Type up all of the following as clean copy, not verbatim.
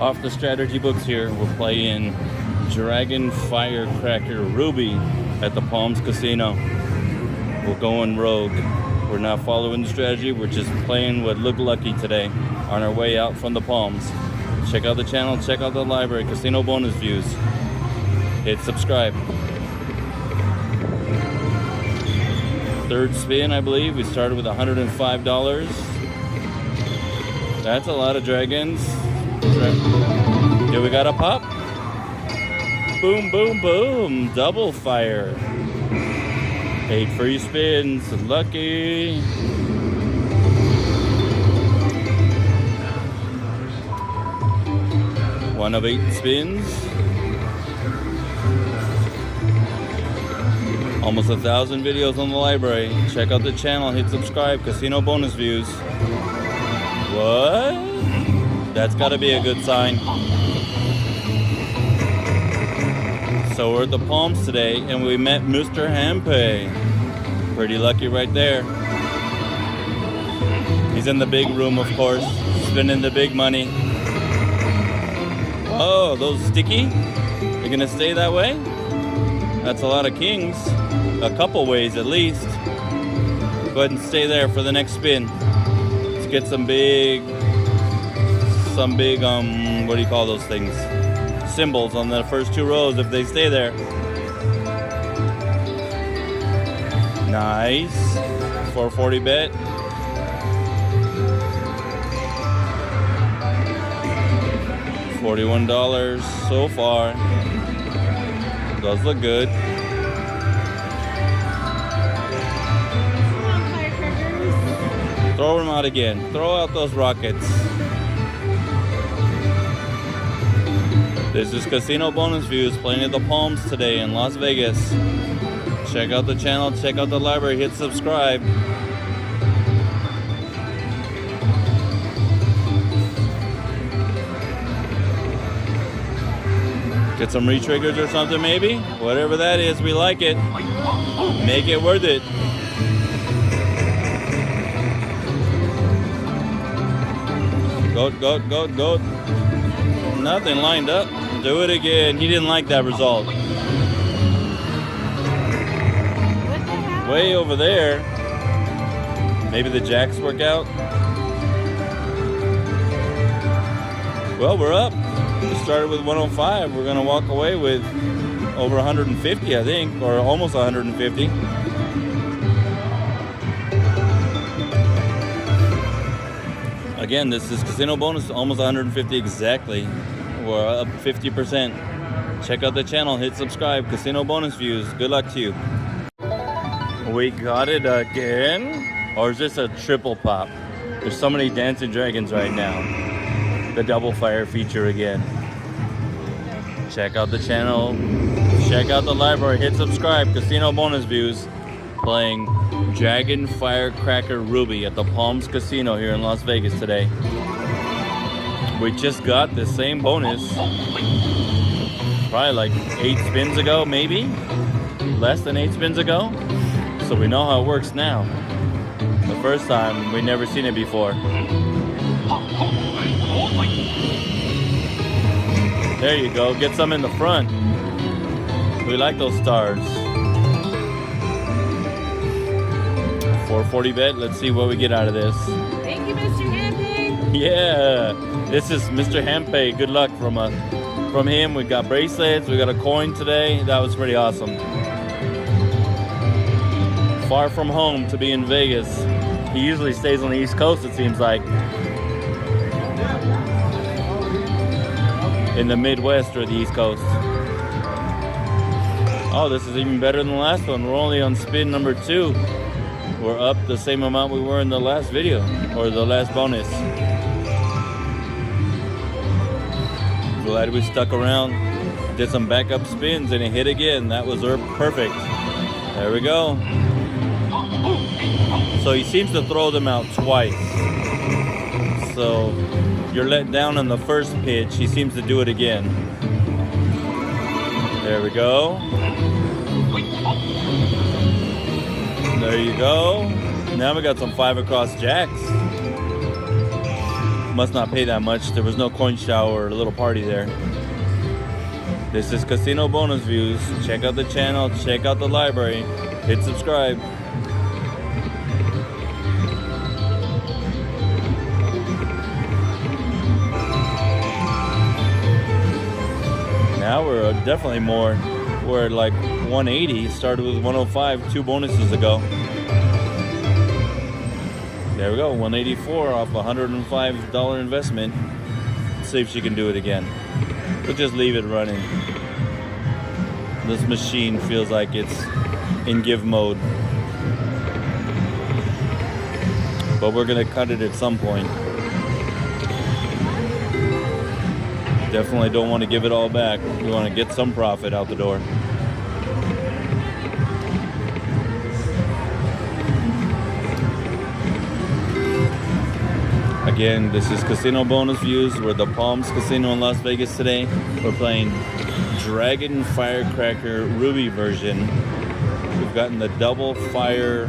Off the strategy books here, we're playing Dragon Firecracker Ruby at the Palms Casino. We're going rogue. We're not following the strategy, we're just playing what looked lucky today on our way out from the Palms. Check out the channel, check out the library, CasinoBonusViews. Hit subscribe. Third spin, I believe. We started with $105. That's a lot of dragons. Here we got a pop. Boom, boom, boom. Double fire. 8 free spins. Lucky. One of 8 spins. Almost 1,000 videos on the library. Check out the channel. Hit subscribe. CasinoBonusViews. What? That's got to be a good sign. So we're at the Palms today, and we met Mr. Handpay. Pretty lucky right there. He's in the big room, of course, spending the big money. Oh, those sticky? They're gonna stay that way? That's a lot of kings. A couple ways at least. Go ahead and stay there for the next spin. Let's get some big, what do you call those things? Symbols on the first 2 rows if they stay there. Nice. 440 bet. $41 so far. Does look good. Throw them out again. Throw out those rockets. This is CasinoBonusViews playing at the Palms today in Las Vegas. Check out the channel, check out the library, hit subscribe. Get some re-triggers or something maybe? Whatever that is, we like it. Make it worth it. Goat, goat, goat, goat. Nothing lined up. Do it again. He didn't like that result. Way over there. Maybe the jacks work out. Well, we're up. We started with 105. We're going to walk away with over 150, I think, or almost 150. Again, this is Casino Bonus, almost 150 exactly. We're up 50%. Check out the channel, hit subscribe, CasinoBonusViews. Good luck to you. We got it again? Or is this a triple pop? There's so many dancing dragons right now. The double fire feature again. Check out the channel, check out the library, hit subscribe, CasinoBonusViews. Playing Dragon Firecracker Ruby at the Palms Casino here in Las Vegas today. We just got the same bonus probably like 8 spins ago, maybe less than 8 spins ago, so we know how it works now. The first time we never seen it before. There you go, get some in the front. We like those stars. 440 bet. Let's see what we get out of this. Thank you, Mr. Handpay. Yeah, this is Mr. Handpay. Good luck from him. We got bracelets. We got a coin today. That was pretty awesome. Far from home to be in Vegas. He usually stays on the East Coast, it seems like. In the Midwest or the East Coast. Oh, this is even better than the last one. We're only on spin number 2. We're up the same amount we were in the last video, or the last bonus. Glad we stuck around, did some backup spins, and it hit again. That was perfect. There we go. So he seems to throw them out twice. So you're let down on the first pitch, he seems to do it again. There we go. There you go. Now we got some 5 across jacks. Must not pay that much. There was no coin shower or a little party there. This is Casino Bonus Views. Check out the channel, check out the library, hit subscribe. Now we're definitely more. We're at like 180, started with 105 2 bonuses ago. There we go, 184 off a $105 investment. Let's see if she can do it again. We'll just leave it running. This machine feels like it's in give mode. But we're gonna cut it at some point. Definitely don't want to give it all back. We want to get some profit out the door. Again, this is Casino Bonus Views. We're at the Palms Casino in Las Vegas today. We're playing Dragon Firecracker Ruby version. We've gotten the double fire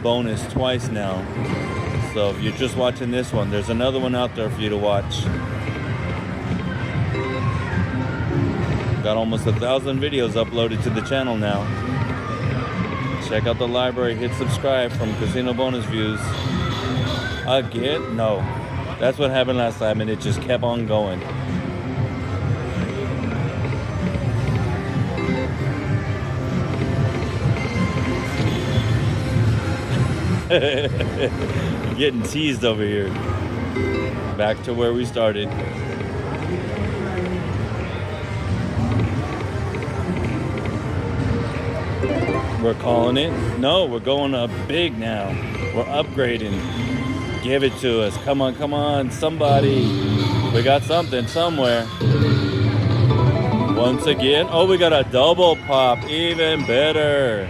bonus twice now. So if you're just watching this one, there's another one out there for you to watch. Got almost 1,000 videos uploaded to the channel now. Check out the library, hit subscribe from Casino Bonus Views. Again? No. That's what happened last time and it just kept on going. Getting teased over here. Back to where we started. We're calling it. No, we're going up big now. We're upgrading. Give it to us. Come on, come on, somebody. We got something somewhere. Once again. Oh, we got a double pop. Even better.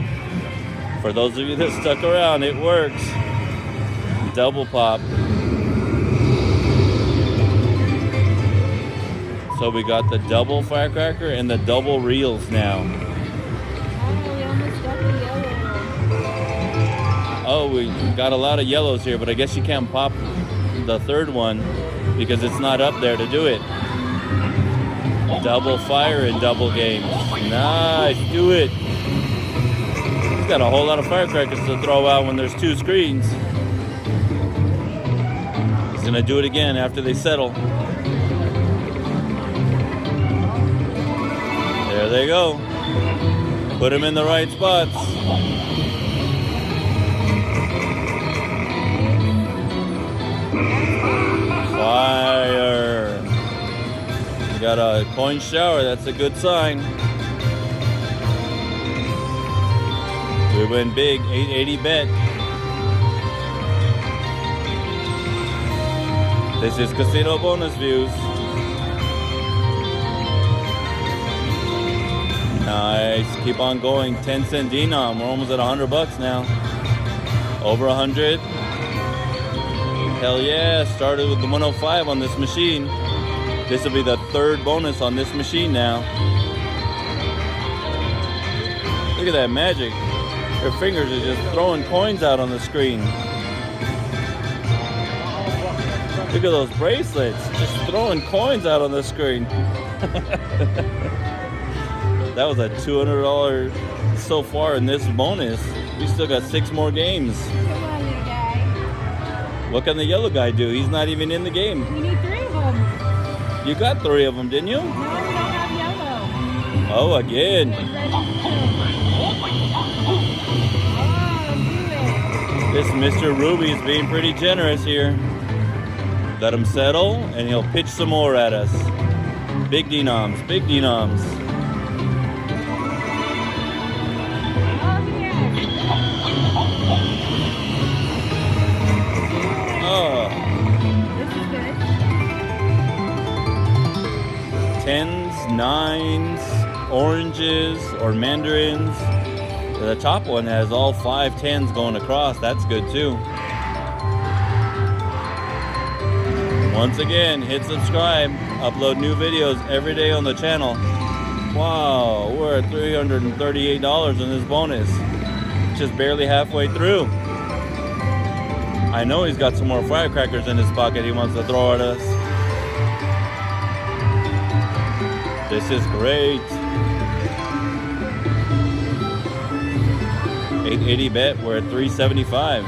For those of you that stuck around, it works. Double pop. So we got the double firecracker and the double reels now. Oh, we got a lot of yellows here, but I guess you can't pop the third one because it's not up there to do it. Double fire in double games. Nice, do it. He's got a whole lot of firecrackers to throw out when there's 2 screens. He's gonna do it again after they settle. There they go. Put them in the right spots. Fire. We got a coin shower, that's a good sign. We went big, 880 bet. This is Casino Bonus Views. Nice, keep on going, 10-cent denom. We're almost at $100 now. Over 100. Hell yeah, started with the 105 on this machine. This will be the 3rd bonus on this machine now. Look at that magic. Her fingers are just throwing coins out on the screen. Look at those bracelets, just throwing coins out on the screen. That was a $200 so far in this bonus. We still got 6 more games. What can the yellow guy do? He's not even in the game. We need 3 of them. You got 3 of them, didn't you? No, we don't have yellow. Oh, again. This Mr. Ruby is being pretty generous here. Let him settle, and he'll pitch some more at us. Big denoms, big denoms. Oh. This is good. 10s, 9s, oranges, or mandarins. The top one has all 5 10s going across. That's good too. Once again, hit subscribe. Upload new videos every day on the channel. Wow, we're at $338 in this bonus. Just barely halfway through. I know he's got some more firecrackers in his pocket he wants to throw at us. This is great. 880 bet, we're at 375.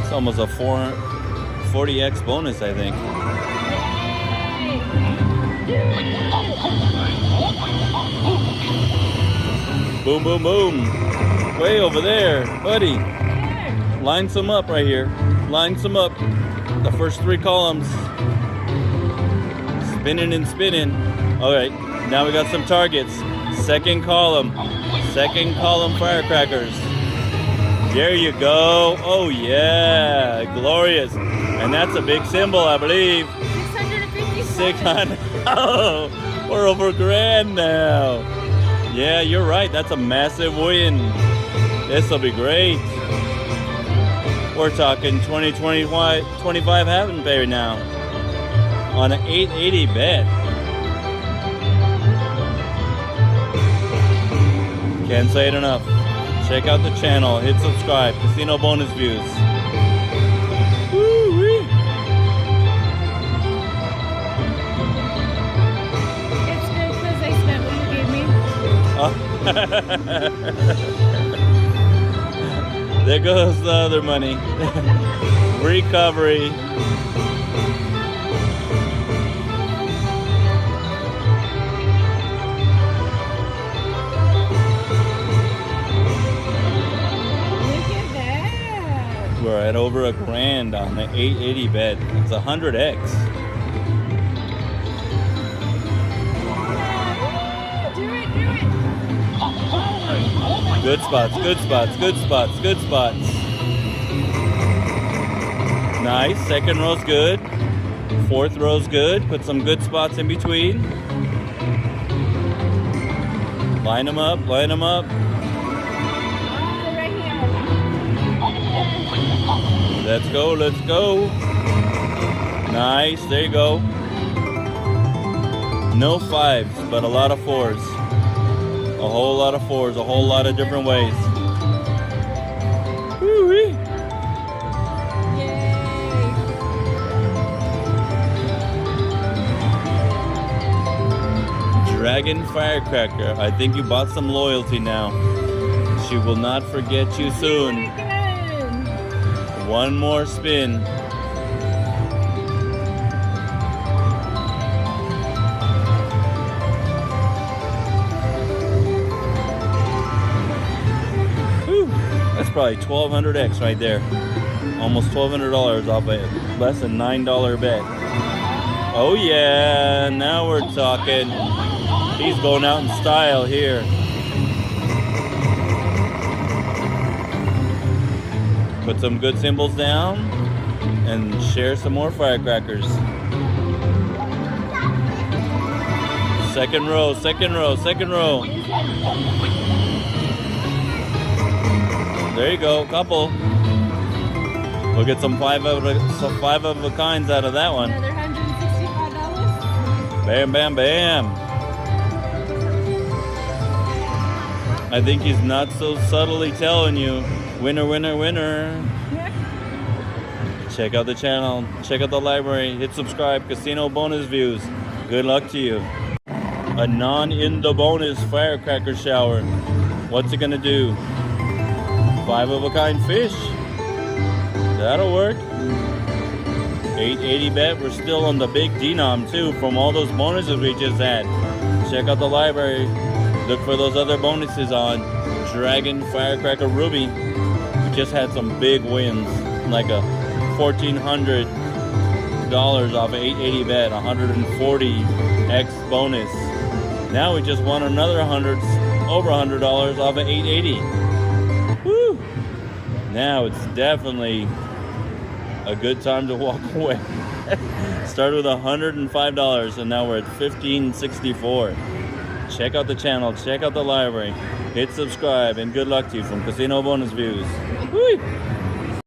It's almost a 40x bonus, I think. Boom, boom, boom. Way over there, buddy. Line some up right here. Line some up. The first 3 columns. Spinning and spinning. All right, now we got some targets. Second column firecrackers. There you go. Oh yeah, glorious. And that's a big symbol, I believe. 600. Oh, we're over $1,000 now. Yeah, you're right. That's a massive win. This will be great. We're talking 2025 Handpay now on an 880 bet. Can't say it enough. Check out the channel. Hit subscribe. Casino Bonus Views. Woo-wee. It's good because I spent what you gave me. There goes the other money. Recovery. We're at over $1,000 on the 880 bet. It's 100x. Do it. Good spots, good spots, good spots, good spots. Nice. Second row's good. Fourth row's good. Put some good spots in between. Line them up, line them up. Let's go, let's go. Nice, there you go. No 5s, but a lot of 4s. A whole lot of 4s, a whole lot of different ways. Woo-wee. Yay. Dragon Firecracker. I think you bought some loyalty now. She will not forget you soon. One more spin. Whew. That's probably 1200x right there. Almost $1,200 off a less than $9 bet. Oh yeah, now we're talking. He's going out in style here. Put some good symbols down and share some more firecrackers. Second row, second row, second row. There you go, couple. We'll get some five of a kinds out of that one. Another $165. Bam, bam, bam. I think he's not so subtly telling you. Winner, winner, winner. Check out the channel. Check out the library. Hit subscribe. Casino Bonus Views. Good luck to you. A non-in-the-bonus firecracker shower. What's it gonna do? 5 of a kind fish. That'll work. 880 bet. We're still on the big denom too from all those bonuses we just had. Check out the library. Look for those other bonuses on Dragon Firecracker Ruby. Just had some big wins, like a $1,400 off of 880 bet, 140x bonus. Now we just won another over $100 off of 880. Woo! Now it's definitely a good time to walk away. Started with $105 and now we're at $1,564. Check out the channel, check out the library, hit subscribe, and good luck to you from Casino Bonus Views. Woo!